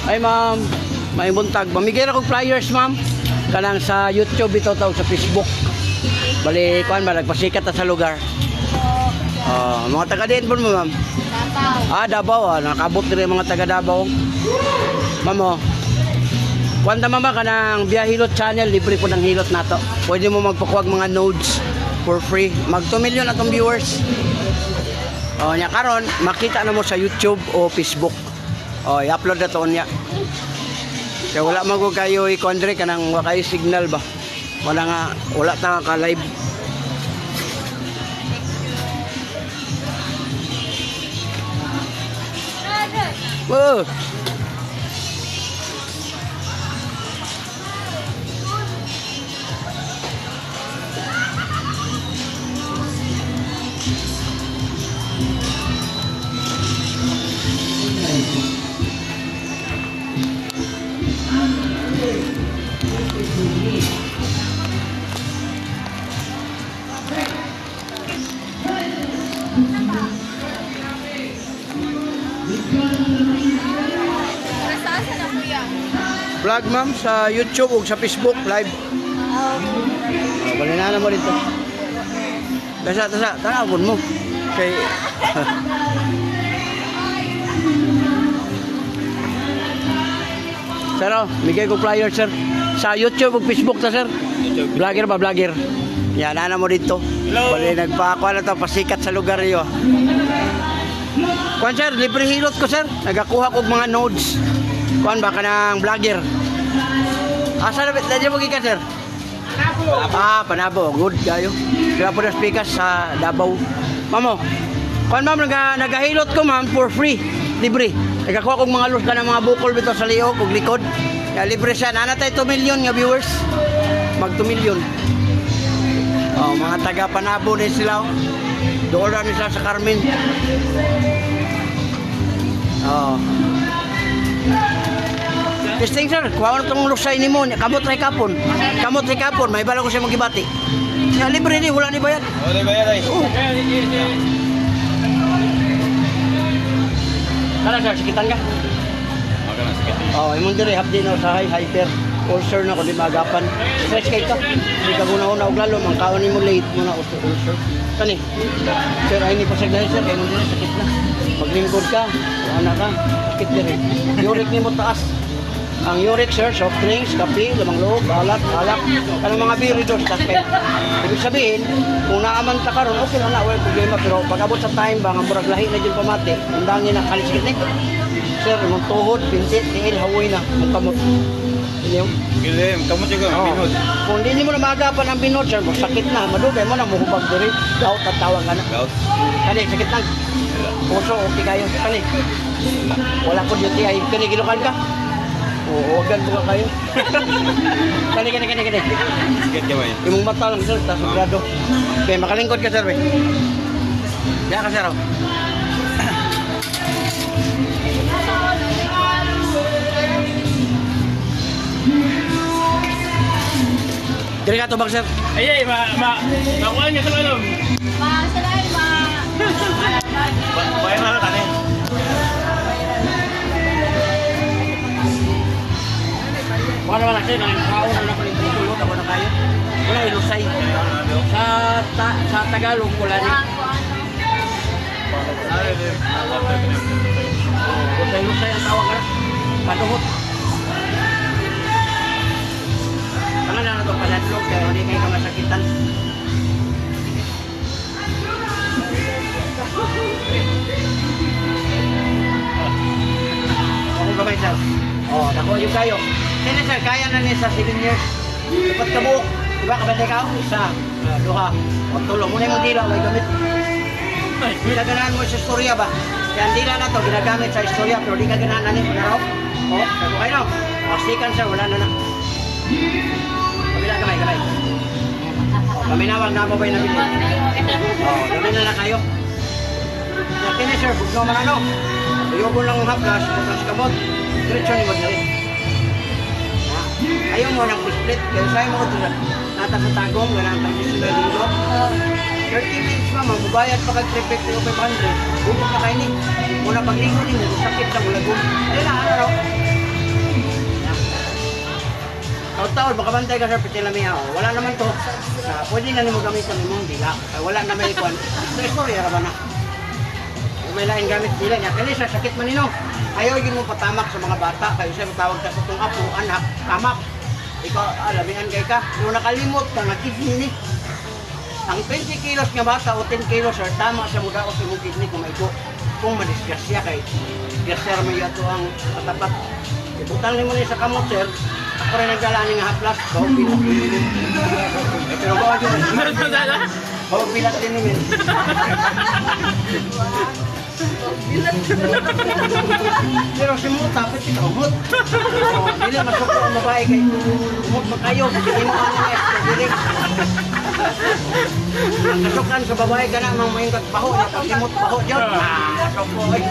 Ay ma'am, may buntag. Mamigay ra kog flyers ma'am. Kanang sa YouTube ito tawag sa Facebook. Bali kuan ba nagpasikat ta sa lugar. Mga taga diin po mo ma'am. Davao. Nakabot din mga taga Davao. Ma'am oh. Kuwanta mama ka ng Biyahilot channel, libre po ng hilot nato. Pwede mo magpakuwag mga nodes for free. Mag 2 million atong viewers. Nya karon makita na mo sa YouTube o Facebook. I-upload na to niya. Kaya wala mago kayo i-kondre kanang wa kayo signal ba. Wala ta ka live. Whoa. Vlog ma'am sa YouTube o sa Facebook live. Bali na mo dito. Tanawon mo. Kay Sir, bigay ko flyer sir. Sa YouTube o Facebook ta sir. Vlogger ba vlogger? Yan ana mo dito. Bali nagpakuha na to pasikat sa lugar niyo. Kuan sir, libre hilot ko sir. Nagakuha ko mga nodes. Kuan ba kanang vlogger? Asa na dito mo gikan sir? Panabo. Good kayo. Sila po na speakers sa Davao. Mamo. Kuan ma'am nagahilot ko ma'am for free. Libre. Nagakuha kong mga luz ka ng mga bukol bito sa liog ug likod. Ya libre siya. Nana tayo 2 million nga viewers. Mag 2 million. Mga taga Panabo din sila. Doon na sila sa Carmen. Testing sir, kuha na itong lusay ni mo. Kamot ray kapon. May bala ko siya magibati. Ya libre ni, wala ni bayad. Wala bayad ay. Kala sir, sikitan ka? Magana sikitan. Imong dire hapdi na sa hyper. Ulcer na ko di magapan. Stress kay ka. Di ka guna-una og lalo mang kaon nimo late mo na ulcer. Kani. Sir, ay ni pasagday sir kay mo dire sakit na. Maglingkod ka, ana ka, sakit dire. Uric nimo taas. Ang uric sir, soft drinks, kape, lamang loob, alak. Kanang mga beer dos tas kay. Ibig sabihin, kung naaman ta karon okay na wala problema pero pag abot sa time ba nga murag lahi na jud pamati, undangin na kaliskit ni. Sir, imong tuhod, pintit, tiil, hawoy na, mong kamot. Inyong? Gilim, kamu juga binod. Kung hindi mo na maagapan ang binod, sir, sakit na, madugay mo na, muhubag diri, gout at tawag ka na. Gout. Kani, sakit na. Puso, okay kayo. Kani, wala ko duty ay, kani, gilukan ka? Oo, wagan mo ka kayo. Kani. Sakit gamay. Imong mata lang, sir, tas grado. Okay, makalingkod ka, sir, be. Diyan ka, sir, oh. Diri ka to bang sir? Ay, makuha niya sa loob. Bayar na tani. Wala naman kasi nangkaon na naman yung tulot ako na kayo. Wala ilusay. Sa Tagalog wala ni. Lusay ang tawag ka. Panuhot. Tangan na ito paladlog kaya hindi kayo kamasakitan. Ako ba sir? Nakuha yung kayo. Sino sir, kaya na niya sa 7 years. Dapat kabuok. Diba kabantay ka? Isa, duha. O tulong. Muna yung dila, may gamit. Ginaganaan mo sa istorya ba? Kaya ang dila na to, ginagamit sa istorya pero di ka ganahan na niya. Naraw? Sabi kayo no? Stikan sir, wala na na. Kabila, kamay. Kami nawag na babay na bilhin. Dali na kayo. Kini sir, bugno man ano. Ayoko lang haplas, pagkas kamot. Diretso ni Madrid. Ayaw mo ng split, kaya sa'yo mo ito na. Nata sa tagong, ganang tagong sila dito. 30 minutes pa, magbabayad pa kag-tripit ko 500. Bukod na kayo ni. Muna pagligo din, sakit sa mulagong. Ayun na, ano raw? Taon-taon, makabantay ka sa pitilamiya. Wala naman to. Pwede na mo gamitan mo, dila. Wala na may kwan. So, story, ba na? May lain gamit nila niya. Kaya sa sakit man nino. Ayaw yun mo patamak sa mga bata. Kayo siya matawag ka sa itong apo, anak, tamak. Ikaw, alamihan kay ka. Nung nakalimot ka, nakidney ni. Ang 20 kilos nga bata o 10 kilos, sir, tama sa muda o sa mong kidney kung ito. Kung madisgrasya kay disgrasya may ato ang katapat. Ibutang ni mo sa kamot, sir. Ako rin nagdala nga haplas. Bawang pilat din nyo. Pero bawang yun. Bawang pilat din nyo. Pero si mo tapos si Kamot. Hindi masuk ang babae kay umot ba kayo? Hindi mo ano na direct. Kasukan sa babae ka na mang mayong kagbaho na pasimot baho dyan. Sokoy.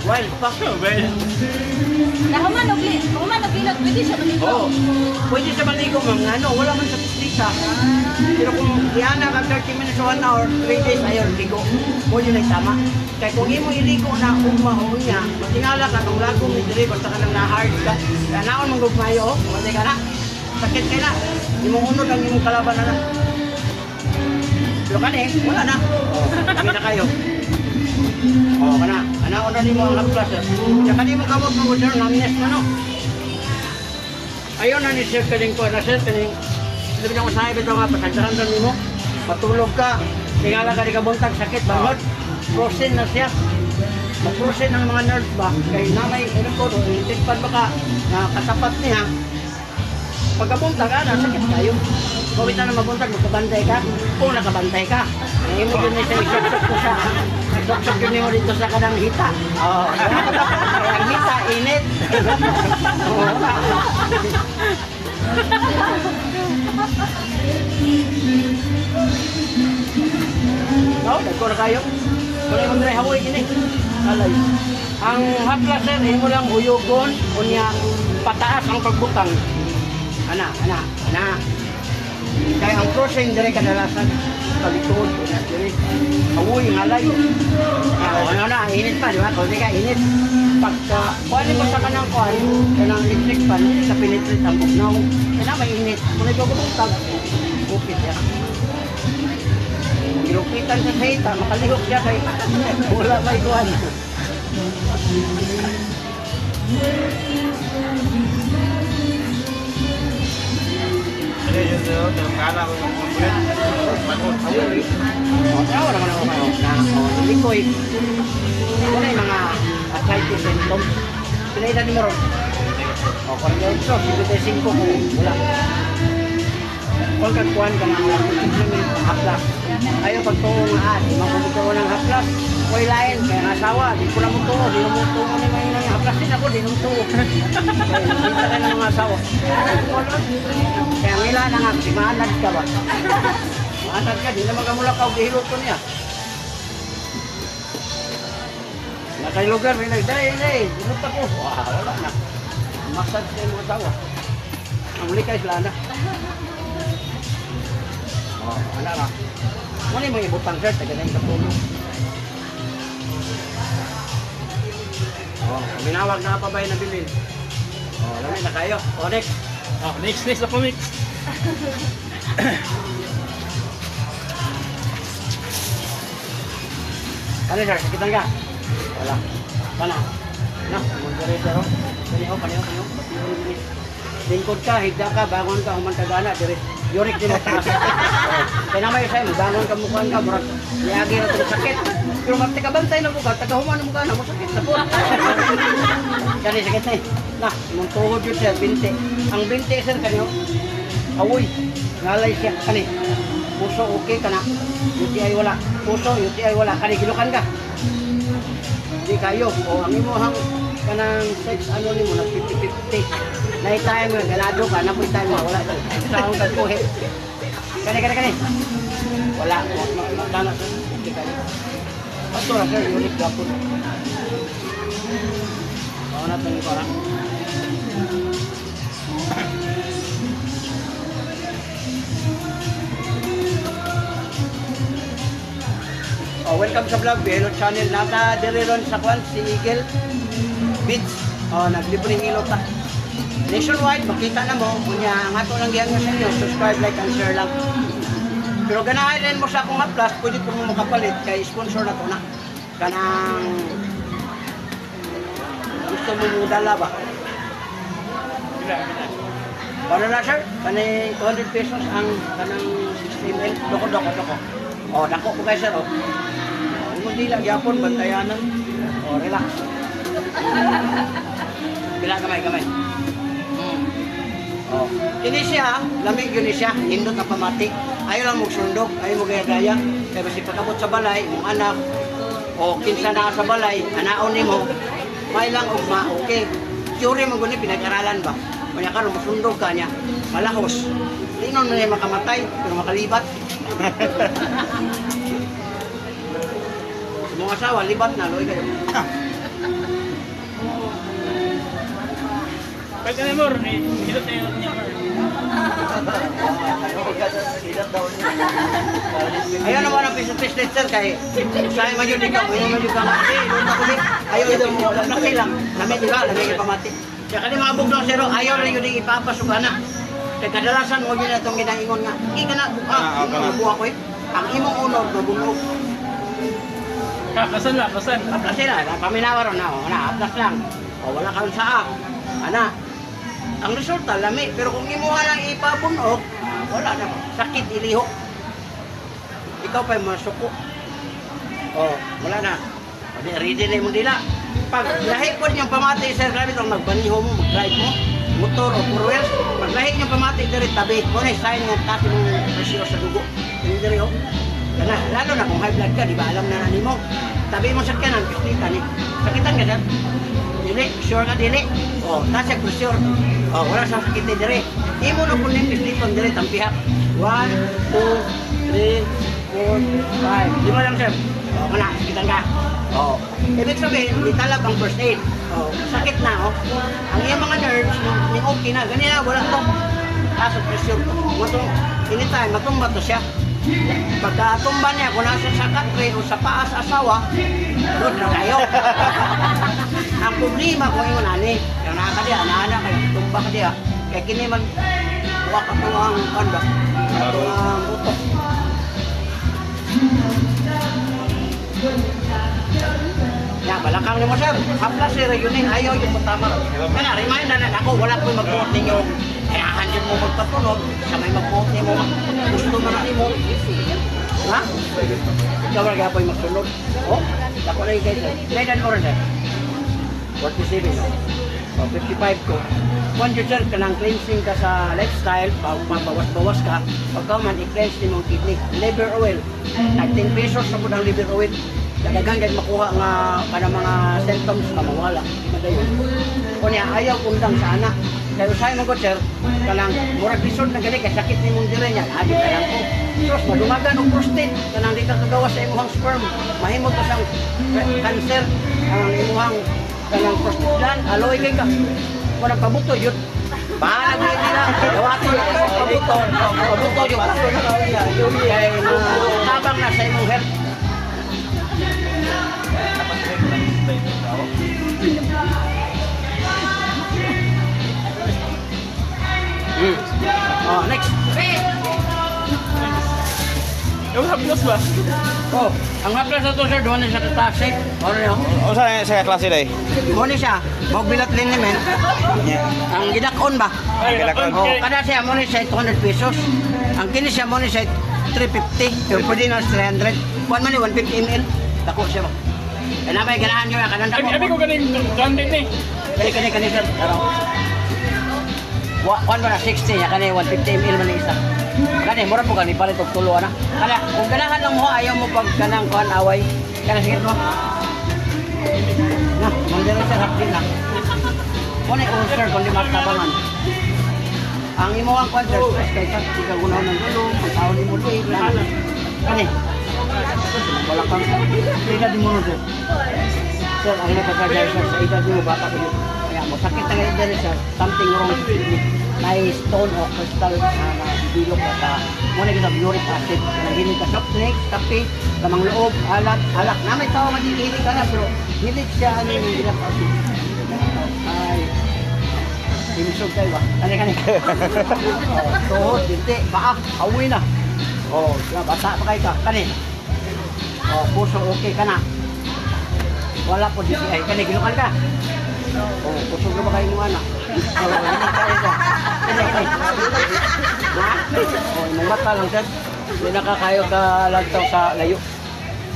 Wild pa. Nahuman og bilog, pwede siya maligo. Oo. Pwede siya maligo ma'am. Ano, wala man sa pisita. Pero kung diyan ka 30 minutes o 1 hour, 3 days ayaw ligo. Pwede na tama. Kaya kung imo iligo na umahon niya, matingala ka kung lagong ni diri basta ka nang na-hard ka. Kaya naon mong gugmayo, matay ka na. Sakit ka na. Imong unod ang imong kalaban na na. Pero kani, wala na. Hindi na kayo. Kana. Anaon na nimo ang haplas. Kaya kani mo kamot mo sir, namines na no. Ayaw na ni sir kaling ko na sir kaling. Sabi niya ko sa ibig nga pasagdaran na nimo. Matulog ka. Tingala ka di ka buntag sakit bangod. Frozen na siya. Mag-frozen ang mga nerves ba? Kaya namay, ano ko, itikpan ba ka na katapat niya. Pagkabuntag ka na, sakit kayo. Kung ito na mabuntag, magkabantay ka. Kung nakabantay ka. Ngayon mo dun na siya isok-sok ko sa isok-sok yun mo dito sa kanang hita. Oo. Kaya ang hita, init. Oo. No, nagko na kayo. Kung yung mga hawoy ini, alay. Ang haplas sir, mo lang uyugon, kunya pataas ang pagbutang. Ana. Kaya ang crossing dire kadalasan palikod, dire. Hawoy ngalay. Ano na, init pa, di ba? Kung di ka init. Pagka, kuhanin mo sa kanang kuhan, kanang electric fan, sa penetrate ang bugnaw. Kaya may init. Kung ito bumutag, upit yan. Gilupitan sa hita, makalihok siya kay wala may kuhan. Ano yun sir? Kala ko yung kumplit. Tawa naman ako na likoy. Wala yung mga arthritis symptoms. Pinaida ni Moron. O, 48, 55 kung wala. Kung kagkuhan ka ng haplas. Ayaw pagtuo nga mabubutuo ng haplas. Huwag lain, kaya nasawa. Di ko na mutuo, di na mutuo ni mga haplas din ako, di na mutuo. Kita ka ng mga asawa. Kaya nila na nga, si maanad ka ba? Maanad ka, di na magamulakaw, gihilot ko niya. Nakay lugar, may nagday, hilot ako. Wala na. Maksad sa mga asawa. Ang likay sila na. Anak na. Ano yung mga ibutang sir? Taga na yung katulong. Minawag na pa ba yung nabilin? Lamay na kayo. Next. Next ako mix. Ano sir? Sakitan ka? Wala. Sana? Na? Magdari sir. Kaniyo. Lingkod ka, higda ka, bangon ka, humantagana. Yurik din mo taas. Kaya naman yung sa'yo, bangon ka mukhaan ka, murag niagi na itong sakit. Pero magtikabantay na mukha, tagahuman na mukha na, masakit na po. Kani, sakit na eh. Na, mong tuhod yun siya, binti. Ang binti sir, kanyo, awoy, ngalay siya, kani. Puso, okay ka na. UTI wala. Puso, UTI wala. Kani, gilukan ka. Hindi kayo. O, ang imuhang kanang sex, ano ni mo, na 50-50. Night time, ganado ka, napoy time mo, wala. Sa akong kagpuhi. Kani. Wala. Magdana sir. Hindi kayo. Pato na sir, ulit gapon. Baka natin yung parang. Welcome sa vlog, Hello Channel. Naka dire ron sa kwan, si Eagle Beach. Naglibre ng ilo ta. nationwide, makita na mo, kunya, ang ato lang giyan nga sa inyo, subscribe, like, and share lang. Pero ganahan din mo sa akong Haplas, pwede ko mo makapalit, kay sponsor na to na. Kanang, gusto mo mo dala ba? Paano na sir? Kanang 200 pesos ang kanang 16 ml. Doko. O, dako ko kayo sir, o. Kung hindi lang, yapon, bantayanan. O, relax. Bila gamay. O, ini siya, lamig yun siya, hindot na pamati. Ayaw lang magsundok, ayaw mo gaya-gaya. Kaya basi pagkabot sa balay, mong anak, o kinsa na sa balay, anaon ni mo, may lang ugma, okay. Theory mo guni, pinag-aralan ba? Kanya ka, masundog ka niya, malahos. Tingnan mo niya makamatay, pero makalibat. Mga asawa, libat na, loy kayo. Pwede na more, hilot na yun niya. Ayaw naman ang piso-piso sir, kay sa'yo man yun ikaw, ayaw man yun pamati. Ayaw yun, laki lang. Lamig diba, lamig yung pamati. Kaya kani mga bugdong sir, ayaw rin yun yung ipapasok na. Kaya kadalasan mo yun itong ginaingon nga. Hindi ka na, buha ko eh. Ang imong unod, mabunog. Kasan. Aplas sila, paminawa ron na, aplas lang. O wala kang saa. Ana, ang resulta, lami. Pero kung imuha lang ipabunog, wala na. Sakit, ilihok. Ikaw pa'y masuko. O, wala na. Ready na yung dila. Pag lahik po niyong pamati, sir, grabe itong magbaniho mo, mag-drive mo, motor o four wheels. Pag lahik niyong pamati, diri tabi. Kung na, sign mo, kasi mong presyo sa dugo. Diri, o. Kana, lalo na kung high blood ka, di ba alam na nani mo. Tabi mo sa kanan, pislitan eh. Sakitan ka, sir. Dili, sure ka dili. O, tasya ko sure. O, wala sa sakit ni dili. Imo na po niyong pislitan dili, tampihak. 1, 2, 3, 4, 5. 5 lang, sir. O, wala, sakitan ka. O, ibig sabihin, italab ang first aid. O, sakit na, o. Ang iyong mga nerves, yung okay na. Ganyan na, wala to. Kaso pressure. Anytime, matumba to siya. Pagkatumba niya, kung nasa sa katre o sa paa sa asawa, good na kayo. Ang problema kung yung nani, yung nakakadiya, naanak kayo, tumba ka diya, kaya kini man, huwag ka ito ang kanda, ito ang utok. Ya, balakang ni mo sir, haplas sir, yun eh, ayaw yung patama. Kaya remind na ako, wala ko mag-buot ninyo. Kaya handin mo magpatunog, sa may mag-buot niyo mo, gusto mo na mo. Ha? Ikaw wala kaya po yung magsunod. Oh, ako na yung kayo. Kailan mo rin sir? 47 no? O, 55 ko. Kung yun sir, kanang cleansing ka sa lifestyle, pabawas-bawas ka, pagka man i-cleanse din mong kidney. Liver oil, 19 pesos sa po ng liver oil. Dadagang kahit makuha nga para mga symptoms na mawala. Madayon. Kung niya, ayaw kundang sa anak. Kaya usahay mo ko, sir, kanang murag lisod na gani, kaya sakit ni mong dire niya, adi ka lang ko. Tapos madumagan o prostate, kanang di ka kagawa sa imuhang sperm, mahimot ka sang cancer, kanang imuhang kanang prostate gland, aloy kay ka. Kung nagpabuto, yun. Bahala ko yun nila, gawato na ka sa pabuto yun. Kaya tabang na sa imong health. Oh, next. Yung haplos ba? Oh, ang haplas na to sir, doon na siya tatase. Ano yun? O saan sa klase day? Muna siya, magbilat din naman. Ang gidakon ba? Gidakon. Oh, kada siya muna siya 200 pesos. Ang kini siya muna siya 350. Pero pwede na 300. Kuan man ni 150 ml. Dako siya ba? Kaya na ba yung ganahan nyo na kanang dako? Abi ko galing branded ni. Kani sir. Kuan ba na 60 niya, kani 150 ml man na isa. Kani, mura po kani palit og tulo ana. Kaya kung ganahan lang mo, ayaw mo pag kanang kuan away. Kaya sige mo. Na, mandira sir, hapin na. Kung ay ulcer, kung di matabangan. Ang imo ang kuan sir, stress kay sa ikaw gunaw ng tulong, ang tao ni mo luig lang. Kani. Wala kang edad mo no sir. Sir, ang nakakadaya sir, sa edad mo bata ko yun. Kaya mo, sakit na edad sir, something wrong with kidney. May stone o crystal na bilog ka muna kita uric acid. Nanghilig ka soft drinks, kape, tamang loob, alak. Na may tao maghihilig ka na, pero hilig siya ano yung ginap acid. Ay, Sinisog kayo ba? Kani. Tuhod, dinti, paa, awi na. Oh, basa pa kayo ka. Kani. Oh, puso okay ka na. Wala po dito. Ay, kani, ginukan ka. Oh, puso ka ba kayo nung anak? Oh, ginukan kayo ka. Kani. Ha? Oh, imong mata lang, sir. Hindi nakakayo ka lagtaw sa layo.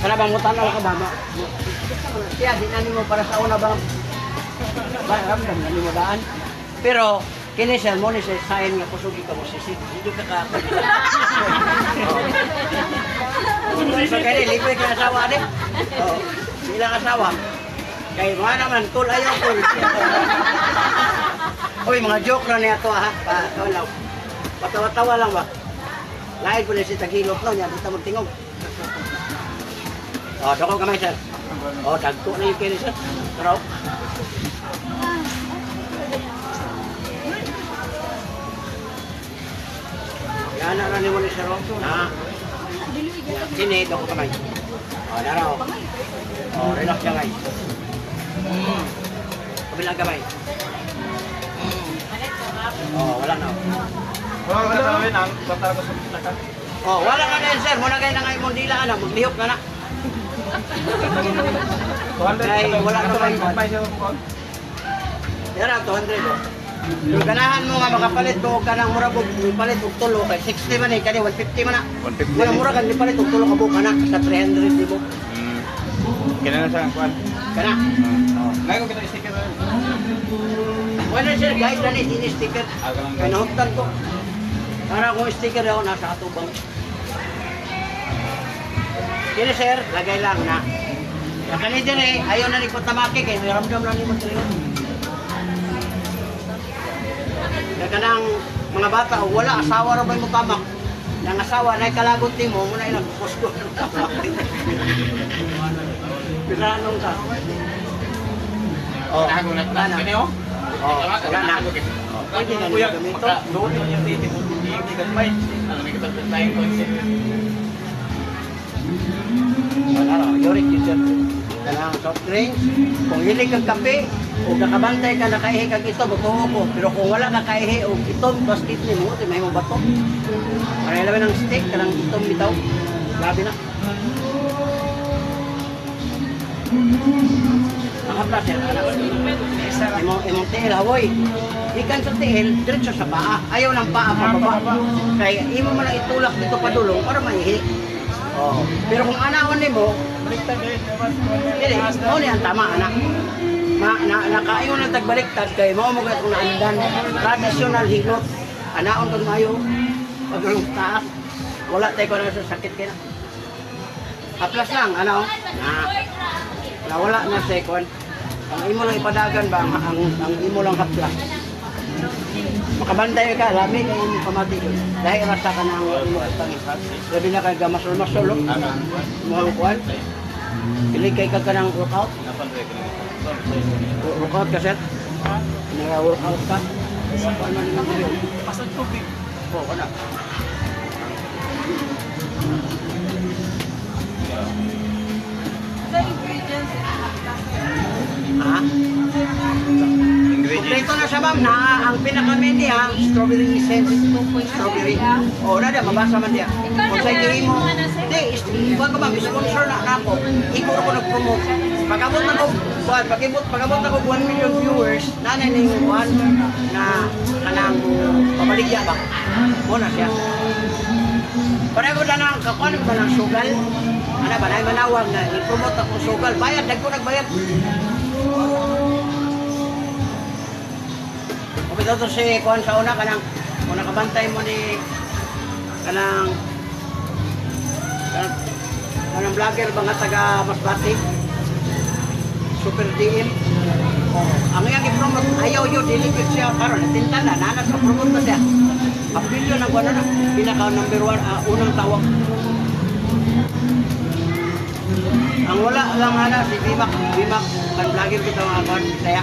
Kana bang mutanaw ka ba? Kaya, di na mo para sa una bang ramdam na mo daan. Pero, kini sir mo ni sa sign nga kusugi ka mo sisit. Hindi ka ka. So, kaya libre ka asawa din. Oh, bilang asawa. Kaya mga naman, cool ayaw cool. Uy, mga joke na niya to ha. Patawa-tawa lang ba? Lain ko na si Tagilok no, niya dito magtingog. Oh, doko kamay sir. Oh, dagko na yung kini sir. Pero, yan na ni mo ni sir. Na. Sini, doko kamay. Oh, naraw. Oh, relax lang ay. Kabilang kamay. Oh, wala na. Wala ka gawin ang batar ko sa pitaka. Oh, wala ka din sir. Muna kayo na ngayon mundila na. Maglihok ka na. Ay, wala ka ba yung may siya ko. Yan ang 200 oh. Yung ganahan mo nga makapalit ko ka ng mura kung palit og tulo kay 60 man eh, kani 150 man na. 150. Wala mura kan palit og tulo ka buka na sa 300 libo. Kailangan sa kuan. Kana. Ngayon ko kita sticker. Wala sir, guys, dali ini sticker. Kanahuktan ko. Para kung sticker daw nasa atubang. Kini sir, lagay lang na. Ya kani dire, ayaw na ni ko tamaki kay ramdam lang ni mo dire. Ya kanang mga bata wala asawa ra ba mo tamak. Nang asawa na kalagot nimo mo na ilang posko. Pinanong ta. Oh, Kani oh. oh, wala na. Pwede na niya gamito. Doon yung titik mo. Hindi ka may. Ano may kita tayo ko. Wala na, yurik yun sir. Kanang soft drinks, kung hilig kang kape, o nakabantay ka nakaihi kang ito, butuho ko. Pero kung wala nakaihi o itom, basket ni mo, may mong bato. Para ilaban ng steak, kanang itom bitaw. Grabe na. Ang hapla sir, anak. Imong tiil, hawoy. Ikan sa tiil, diretso sa paa. Ayaw ng paa pababa. Kaya imo man lang itulak dito padulong para maihi. Oh. Pero kung anahon nimo, dili, mo ni ang tama anak. Nakaingon ng tagbaliktad kay mao mo kung naandan traditional hilot. Anaon kung mayo pagulong taas. Wala tay ko na sa sakit kina. Haplas lang ano? Na wala na second. Ang imo lang ipadagan ba ang imo lang haplas. Makabantay ka, lami kay imong pamati. Dahil rasa ka ng imo tangi. Labi na kay gamasol-masol. Mo kuan. Pili kay ka kanang workout. Workout ka sir? Nag-workout ka? Kuan man nimo diri. Pasad tubig. Po kana. The ingredients Ha? Kompleto na siya ma'am na ang pinaka-main niya, strawberry essence, strawberry. O, na mabasa man niya. Kung sa ikili mo, hindi, iba ko ma'am, sponsor na ako. Ikaw ko nag-promote. Pag-abot na ko, pag-abot na ko 1 million viewers, nanay na yung one na kanang pamaligya ba? Muna siya. Pareho na lang, kakuan ba ng sugal? Ano ba, na manawag na i-promote ako sugal. Bayad, nagko nagbayad. Kapit ito si Kuan sa una kanang kung nakabantay mo ni kanang vlogger ba nga taga Masbate Super DM ang iyang i-promote ayaw yun diligid siya karon natinta na nanas sa promote na siya ang bilyon ng kuwan na pinaka number 1 unang tawag ang wala lang ana si Bimak kan vlogger kita mga kuwan saya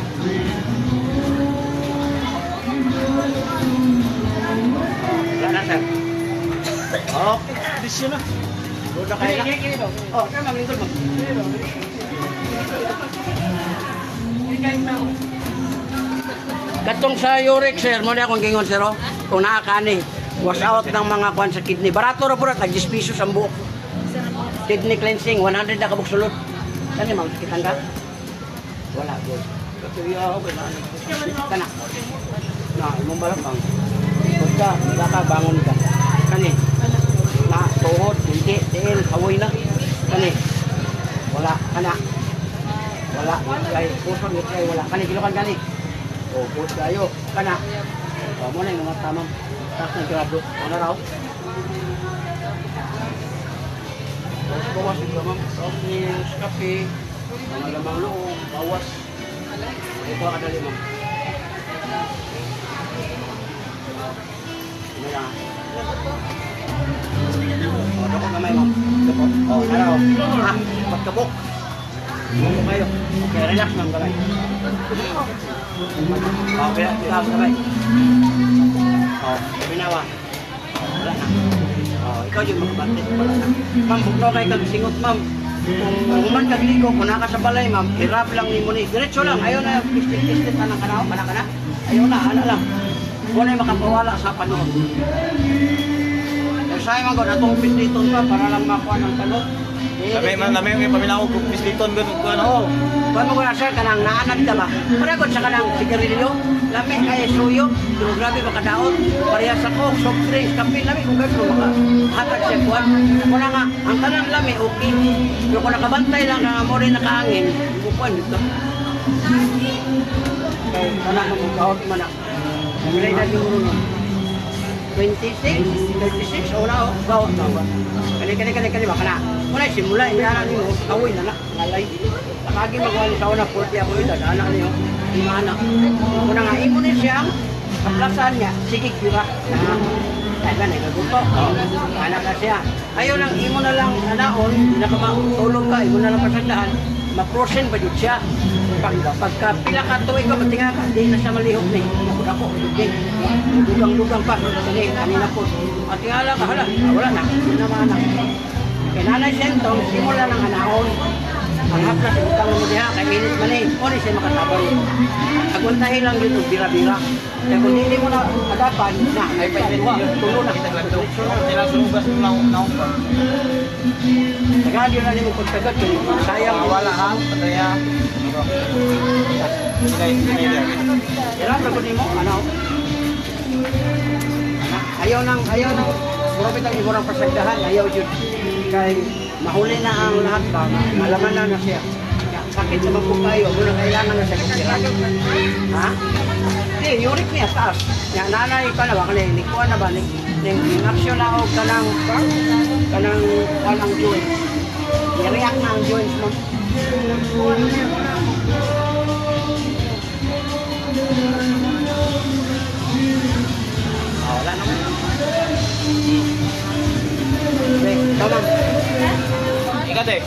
Wala na, sir. Okay, bisyo na. Buda kayo na. Oh, sir, maglingkod mo. Hindi kayo na. Katong sa uric, sir, mo na akong gingon, sir, oh. Kung nakakani, wash out ng mga kwan sa kidney. Barato ra po na, tag 10 pesos ang buok. Kidney cleansing, 100 na kabuk sulod. Kani, ma'am, kitang ka? Wala, good. Okay na. Kana. Na, imong balak bang. Kung ka, bangon ka. Kani. Na, tuhod, hindi, tiil, kawoy na. Kani. Wala, kana. Wala, kay puso, kay wala. Kani, kilukan kani. O, good kayo. Kana. O, muna yung mga tamang. Tapos ng grado. Ano raw? Bawas ito, ma'am. Soft drinks, kape, mga lamang loob, bawas. Ito ang kadali, ma'am. Ano yan? O, dako kamay, ma'am. Dako. O, naraw. Ha? Pagkabok. Dako kayo. Okay, relax, ma'am, kamay. O, relax, kamay. O, binawa. O, wala na. Oh, ikaw yung magbantis, wala na. Ma'am, bukno kay kag singot, ma'am. Kung human kag ligo, kung naka sa balay, ma'am, hirap lang ni mo ni. Diretso lang, ayaw na, pistit-pistit na ng kanao, mana ka na. Ayaw na, ano lang. Kung na makapawala sa panahon. Kaya sa'yo man ko, natong pisliton pa, para lang makuha ng talot. Lami yung paminaw kung pisliton ganun ko ano. Oo. Kung mo ko na, sir, kanang naanad ka ba? Paragod sa kanang sigarilyo, lami kaya suyo, pero grabe makadaot. Pareha sa coke, soft drinks, kape, lami kung gano'n makahatag siya kuwan. Kung nga, ang kanang lami, okay. Pero kung nakabantay lang, nga mo rin nakaangin, bukuan dito. Kaya kanang magkahot mo na. Nagilay na yung runo. 26, 36, o na o, bawat bawat. Kani, baka na. Muna, simula, inaana niyo, kawoy na na, nalay. Nakagi magwali sa una, 40 ako ito, anak niyo, 5 anak. Muna nga, imo niya siya, kaplasan niya, sige, kira. Kaya ganun, naguto. Anak na siya. Ayaw lang, imo na lang, anaon, nakamatulog ka, imo na lang pasagdahan, ma-prosen ba yun siya? Pagka pila ka tuwing ka, pati nga ka, hindi na siya malihok ni. Nakot ako, dugang-dugang pa. Kanina po. At nga lang, hala, wala na, hindi na maanak. Kaya nanay sentong, simula ng anaon. Ang haplas, utang mo diha, kay minit manin. O ni siya makatabay. Agwantahin lang yun, bira-bira. Kaya kung hindi mo na agapan, na, ay pa tulo na. Sila sulugas ng naong pa. Tagadyo na ni mo pagtagat, sayang. Wala ha, pataya. Ilan na ni mo, ano? Ayaw nang, grabe ang iborang pasagdahan, ayaw yun. Kay mahuli na ang lahat ba, malaman na siya. Sakit sa mga kayo, muna kailangan na siya kasiran. Ha? Hindi, uric niya, taas. Yan, nanay pa na ba, kanina, nikuha na ba, ning action na ako kanang joints. I-react na ang joints mo. Wala naman. Okay, tama. Ikat eh.